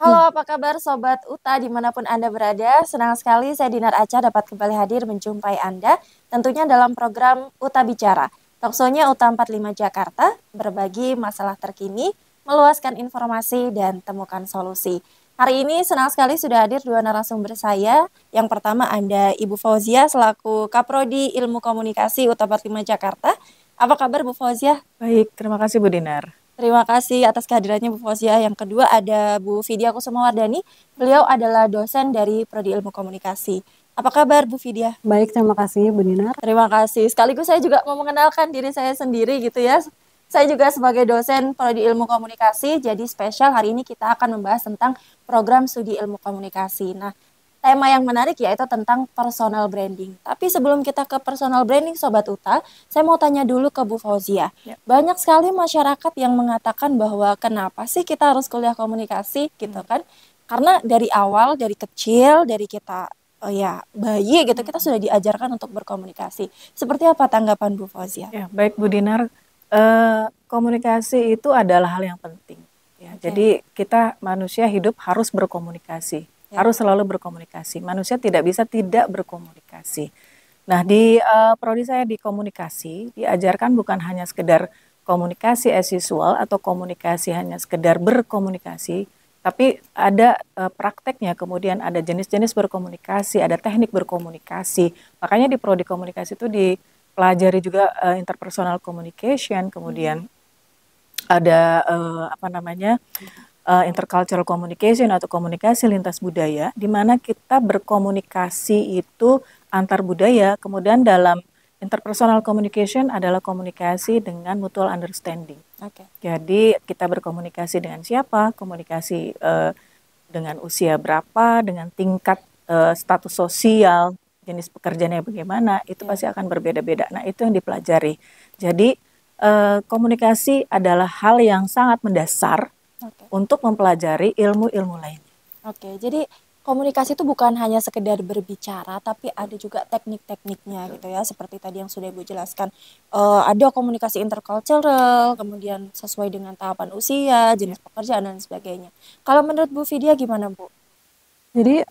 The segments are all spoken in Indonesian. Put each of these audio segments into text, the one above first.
Halo, apa kabar Sobat Uta dimanapun Anda berada? Senang sekali saya Dinar Aca dapat kembali hadir menjumpai Anda, tentunya dalam program Uta Bicara. Talkshow-nya Uta 45 Jakarta, berbagi masalah terkini, meluaskan informasi, dan temukan solusi. Hari ini senang sekali sudah hadir dua narasumber saya. Yang pertama ada Ibu Fauzia selaku Kaprodi Ilmu Komunikasi Uta 45 Jakarta. Apa kabar Bu Fauzia? Baik, terima kasih Bu Dinar. Terima kasih atas kehadirannya Bu Fauzia. Yang kedua ada Bu Vidya Kusumawardani. Beliau adalah dosen dari Prodi Ilmu Komunikasi. Apa kabar Bu Vidya? Baik, terima kasih Bu Dinar. Terima kasih. Sekaligus saya juga mau mengenalkan diri saya sendiri gitu ya. Saya juga sebagai dosen Prodi Ilmu Komunikasi, jadi spesial hari ini kita akan membahas tentang program studi ilmu komunikasi. Nah, tema yang menarik yaitu tentang personal branding. Tapi sebelum kita ke personal branding Sobat Uta, saya mau tanya dulu ke Bu Fauzia. Ya. Banyak sekali masyarakat yang mengatakan bahwa kenapa sih kita harus kuliah komunikasi gitu kan? Karena dari awal, dari kecil, dari kita bayi gitu kita sudah diajarkan untuk berkomunikasi. Seperti apa tanggapan Bu Fauzia? Ya, baik Bu Dinar. Komunikasi itu adalah hal yang penting. Ya, Oke. Jadi kita manusia hidup harus berkomunikasi, Ya. harus selalu berkomunikasi. Manusia tidak bisa tidak berkomunikasi. Nah, di prodi saya di komunikasi diajarkan bukan hanya sekedar komunikasi as usual atau komunikasi hanya sekedar berkomunikasi, tapi ada prakteknya, kemudian ada jenis-jenis berkomunikasi, ada teknik berkomunikasi. Makanya di prodi komunikasi itu dipelajari juga interpersonal communication, kemudian ada intercultural communication atau komunikasi lintas budaya, di mana kita berkomunikasi itu antar budaya. Kemudian dalam interpersonal communication adalah komunikasi dengan mutual understanding. Oke. Jadi kita berkomunikasi dengan siapa, komunikasi dengan usia berapa, dengan tingkat status sosial, jenis pekerjaannya bagaimana, itu Ya. pasti akan berbeda-beda. Nah, itu yang dipelajari. Jadi komunikasi adalah hal yang sangat mendasar Oke. untuk mempelajari ilmu-ilmu lainnya. Oke, jadi komunikasi itu bukan hanya sekedar berbicara, tapi ada juga teknik-tekniknya gitu ya, seperti tadi yang sudah Ibu jelaskan. Ada komunikasi intercultural, kemudian sesuai dengan tahapan usia, jenis pekerjaan, dan sebagainya. Kalau menurut Bu Vidya gimana Bu? Jadi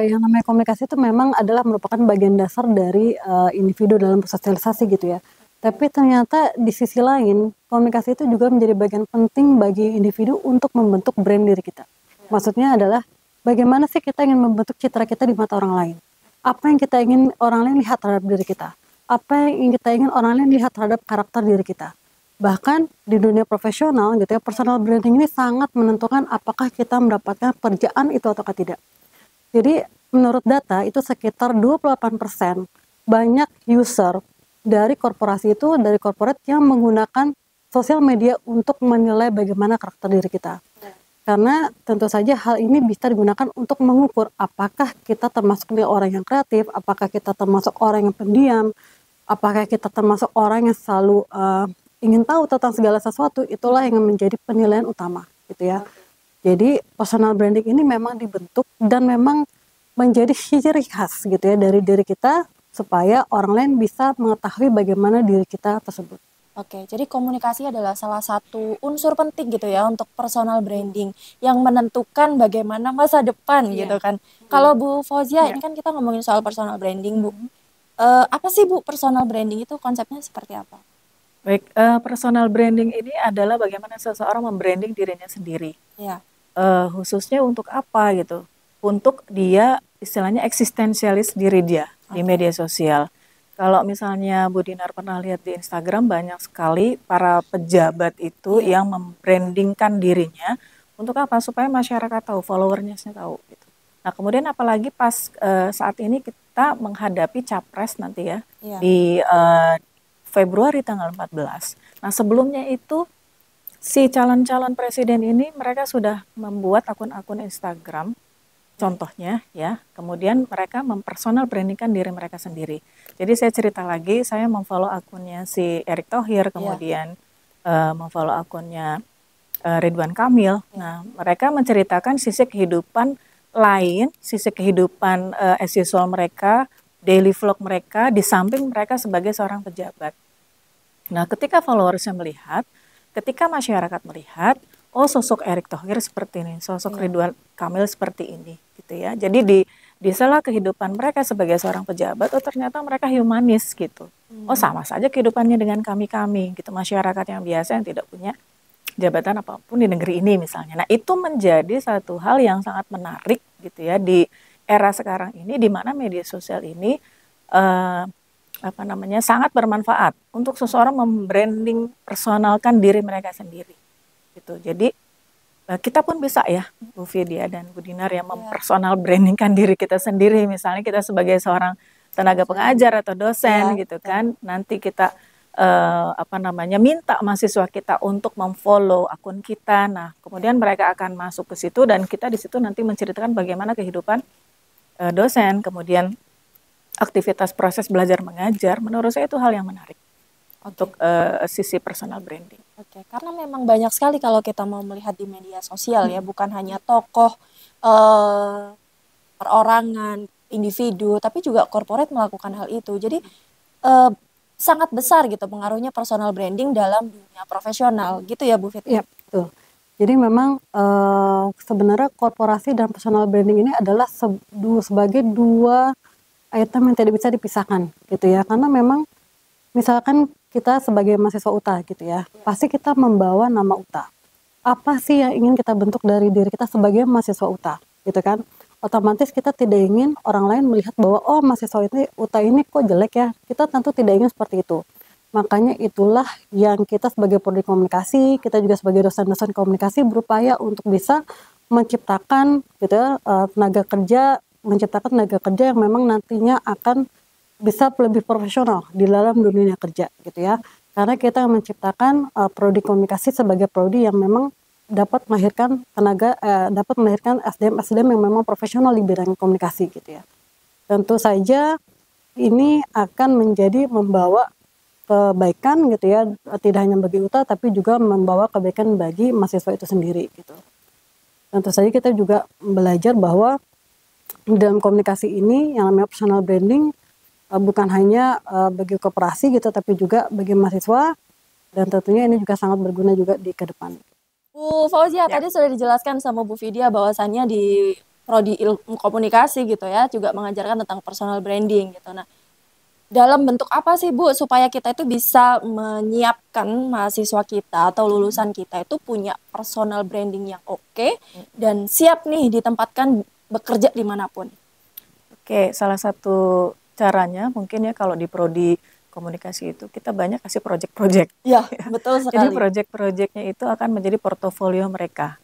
yang namanya komunikasi itu memang adalah merupakan bagian dasar dari individu dalam bersosialisasi gitu ya. Tapi ternyata di sisi lain komunikasi itu juga menjadi bagian penting bagi individu untuk membentuk brand diri kita. Maksudnya adalah bagaimana sih kita ingin membentuk citra kita di mata orang lain? Apa yang kita ingin orang lain lihat terhadap diri kita? Apa yang kita ingin orang lain lihat terhadap karakter diri kita? Bahkan di dunia profesional gitu ya, personal branding ini sangat menentukan apakah kita mendapatkan pekerjaan itu atau tidak. Jadi menurut data itu sekitar 28% banyak user dari korporasi itu, dari corporate yang menggunakan sosial media untuk menilai bagaimana karakter diri kita. Karena tentu saja hal ini bisa digunakan untuk mengukur apakah kita termasuk orang yang kreatif, apakah kita termasuk orang yang pendiam, apakah kita termasuk orang yang selalu ingin tahu tentang segala sesuatu. Itulah yang menjadi penilaian utama gitu ya. Jadi personal branding ini memang dibentuk dan memang menjadi ciri khas gitu ya dari diri kita supaya orang lain bisa mengetahui bagaimana diri kita tersebut. Oke, jadi komunikasi adalah salah satu unsur penting gitu ya untuk personal branding yang menentukan bagaimana masa depan gitu kan. Kalau Bu Fauzia, ini kan kita ngomongin soal personal branding Bu. Apa sih Bu personal branding itu konsepnya seperti apa? Baik, personal branding ini adalah bagaimana seseorang membranding dirinya sendiri. Ya. Khususnya untuk apa gitu? Untuk dia istilahnya eksistensialis diri dia di media sosial. Kalau misalnya Bu Dinar pernah lihat di Instagram, banyak sekali para pejabat itu yang membrandingkan dirinya untuk apa? Supaya masyarakat tahu, followernya tahu gitu. Nah, kemudian apalagi pas saat ini kita menghadapi capres nanti ya di Februari tanggal 14. Nah, sebelumnya itu si calon-calon presiden ini mereka sudah membuat akun-akun Instagram, contohnya ya, kemudian mereka mempersonal brandingkan diri mereka sendiri. Jadi saya cerita lagi, saya memfollow akunnya si Erick Thohir, kemudian memfollow akunnya Ridwan Kamil. Nah, mereka menceritakan sisi kehidupan lain, sisi kehidupan as usual mereka, daily vlog mereka, di samping mereka sebagai seorang pejabat. Nah, ketika followersnya melihat, ketika masyarakat melihat, oh sosok Erick Thohir seperti ini, sosok Iya. Ridwan Kamil seperti ini, gitu ya. Jadi di sela kehidupan mereka sebagai seorang pejabat, oh ternyata mereka humanis gitu. Oh sama saja kehidupannya dengan kami-kami gitu, masyarakat yang biasa yang tidak punya jabatan apapun di negeri ini misalnya. Nah itu menjadi satu hal yang sangat menarik gitu ya di era sekarang ini, di mana media sosial ini eh, sangat bermanfaat untuk seseorang membranding personalkan diri mereka sendiri gitu. Jadi kita pun bisa ya Bu Vidya dan Bu Dinar yang mempersonal brandingkan diri kita sendiri, misalnya kita sebagai seorang tenaga pengajar atau dosen gitu kan, nanti kita minta mahasiswa kita untuk memfollow akun kita. Nah kemudian mereka akan masuk ke situ dan kita di situ nanti menceritakan bagaimana kehidupan dosen, kemudian aktivitas proses belajar mengajar. Menurut saya itu hal yang menarik untuk sisi personal branding. Oke, karena memang banyak sekali kalau kita mau melihat di media sosial ya, bukan hanya tokoh, perorangan, individu, tapi juga corporate melakukan hal itu. Jadi sangat besar gitu pengaruhnya personal branding dalam dunia profesional, gitu ya Bu Fit? Iya, betul. Jadi memang sebenarnya korporasi dan personal branding ini adalah sebagai dua item yang tidak bisa dipisahkan gitu ya. Karena memang misalkan kita sebagai mahasiswa UTA gitu ya, pasti kita membawa nama UTA. Apa sih yang ingin kita bentuk dari diri kita sebagai mahasiswa UTA gitu kan? Otomatis kita tidak ingin orang lain melihat bahwa oh mahasiswa ini UTA ini kok jelek ya. Kita tentu tidak ingin seperti itu. Makanya itulah yang kita sebagai prodi komunikasi, kita juga sebagai dosen-dosen komunikasi berupaya untuk bisa menciptakan gitu ya, menciptakan tenaga kerja yang memang nantinya akan bisa lebih profesional di dalam dunia kerja gitu ya. Karena kita menciptakan prodi komunikasi sebagai prodi yang memang dapat melahirkan SDM yang memang profesional di bidang komunikasi gitu ya. Tentu saja ini akan membawa kebaikan gitu ya, tidak hanya bagi UTA tapi juga membawa kebaikan bagi mahasiswa itu sendiri gitu. Tentu saja kita juga belajar bahwa dalam komunikasi ini yang namanya personal branding bukan hanya bagi koperasi gitu tapi juga bagi mahasiswa, dan tentunya ini juga sangat berguna juga di ke depan. Bu Fauzia, tadi sudah dijelaskan sama Bu Vidya bahwasannya di prodi ilmu komunikasi gitu ya, juga mengajarkan tentang personal branding gitu. Nah, dalam bentuk apa sih Bu supaya kita itu bisa menyiapkan mahasiswa kita atau lulusan kita itu punya personal branding yang oke dan siap nih ditempatkan bekerja dimanapun? Oke, salah satu caranya mungkin ya kalau di prodi komunikasi itu kita banyak kasih project-project. Ya, betul sekali. Jadi project-projectnya itu akan menjadi portofolio mereka.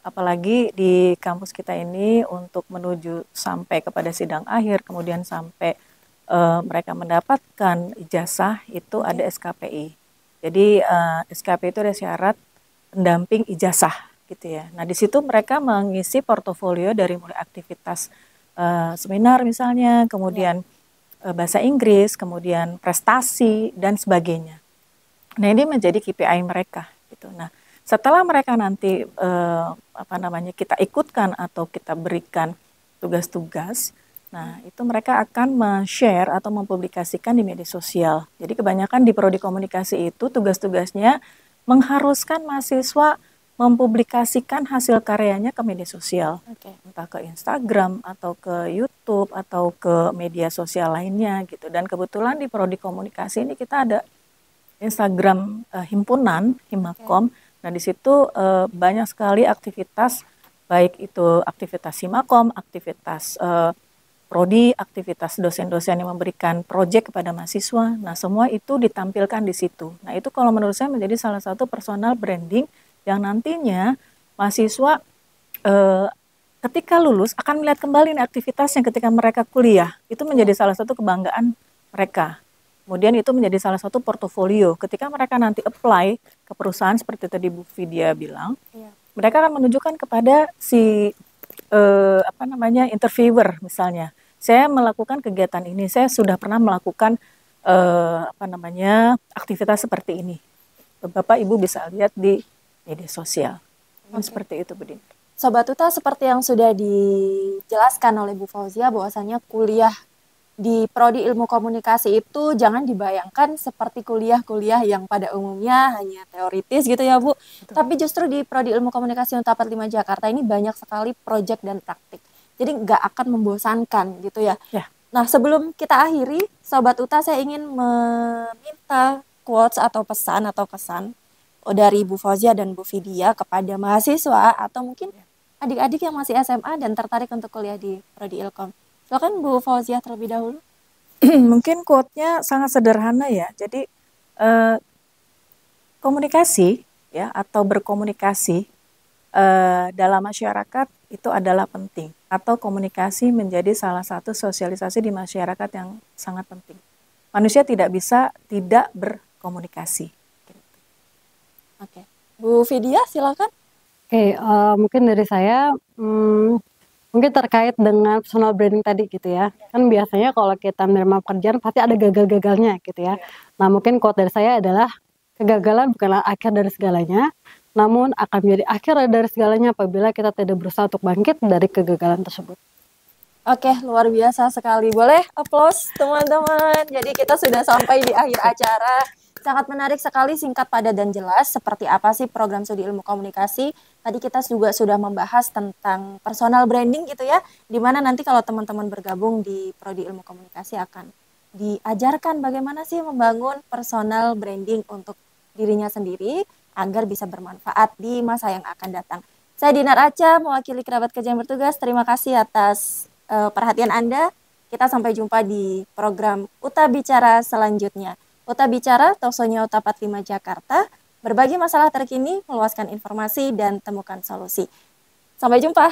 Apalagi di kampus kita ini untuk menuju sampai kepada sidang akhir, kemudian sampai mereka mendapatkan ijazah itu ada SKPI. Jadi SKPI itu ada syarat pendamping ijazah gitu ya. Nah di situ mereka mengisi portofolio dari mulai aktivitas seminar misalnya, kemudian bahasa Inggris, kemudian prestasi dan sebagainya. Nah ini menjadi KPI mereka gitu. Nah setelah mereka nanti kita ikutkan atau kita berikan tugas-tugas, nah itu mereka akan share atau mempublikasikan di media sosial. Jadi kebanyakan di prodi komunikasi itu tugas-tugasnya mengharuskan mahasiswa mempublikasikan hasil karyanya ke media sosial, entah ke Instagram atau ke YouTube atau ke media sosial lainnya gitu. Dan kebetulan di prodi komunikasi ini kita ada Instagram himpunan Himakom. Nah di situ banyak sekali aktivitas, baik itu aktivitas Himakom, aktivitas prodi, aktivitas dosen-dosen yang memberikan proyek kepada mahasiswa. Nah semua itu ditampilkan di situ. Nah itu kalau menurut saya menjadi salah satu personal branding yang nantinya mahasiswa ketika lulus akan melihat kembali aktivitasnya ketika mereka kuliah. Itu menjadi salah satu kebanggaan mereka. Kemudian itu menjadi salah satu portofolio. Ketika mereka nanti apply ke perusahaan seperti tadi Bu Vidya bilang, mereka akan menunjukkan kepada si interviewer misalnya. Saya melakukan kegiatan ini, saya sudah pernah melakukan aktivitas seperti ini. Bapak Ibu bisa lihat di media sosial. Seperti itu Bu Din. Sobat UTA, seperti yang sudah dijelaskan oleh Bu Fauzia bahwasanya kuliah di prodi ilmu komunikasi itu jangan dibayangkan seperti kuliah-kuliah yang pada umumnya hanya teoritis gitu ya Bu. Betul. Tapi justru di prodi ilmu komunikasi Unpad 5 Jakarta ini banyak sekali proyek dan praktik. Jadi nggak akan membosankan gitu ya. Ya. Nah sebelum kita akhiri, Sobat Uta, saya ingin meminta quotes atau pesan dari Bu Fauzia dan Bu Vidya kepada mahasiswa atau mungkin adik-adik yang masih SMA dan tertarik untuk kuliah di prodi Ilkom. Silakan Bu Fauzia terlebih dahulu. Mungkin quote-nya sangat sederhana ya. Jadi komunikasi ya atau berkomunikasi dalam masyarakat itu adalah penting, atau komunikasi menjadi salah satu sosialisasi di masyarakat yang sangat penting. Manusia tidak bisa tidak berkomunikasi. Oke. Bu Vidya silakan. Oke, mungkin dari saya, mungkin terkait dengan personal branding tadi gitu ya. Kan biasanya kalau kita menerima pekerjaan pasti ada gagal-gagalnya gitu ya. Nah mungkin quote dari saya adalah, kegagalan bukanlah akhir dari segalanya, namun akan menjadi akhir dari segalanya apabila kita tidak berusaha untuk bangkit dari kegagalan tersebut. Oke, luar biasa sekali. Boleh applause teman-teman. Jadi kita sudah sampai di akhir acara. Sangat menarik sekali, singkat, padat, dan jelas. Seperti apa sih program studi ilmu komunikasi? Tadi kita juga sudah membahas tentang personal branding gitu ya. Dimana nanti kalau teman-teman bergabung di prodi ilmu komunikasi akan diajarkan bagaimana sih membangun personal branding untuk dirinya sendiri agar bisa bermanfaat di masa yang akan datang. Saya Dinar Aca, mewakili kerabat kerja yang bertugas. Terima kasih atas perhatian Anda. Kita sampai jumpa di program Uta Bicara selanjutnya. Uta Bicara, talkshow-nya Unpad 5 Jakarta, berbagi masalah terkini, meluaskan informasi, dan temukan solusi. Sampai jumpa.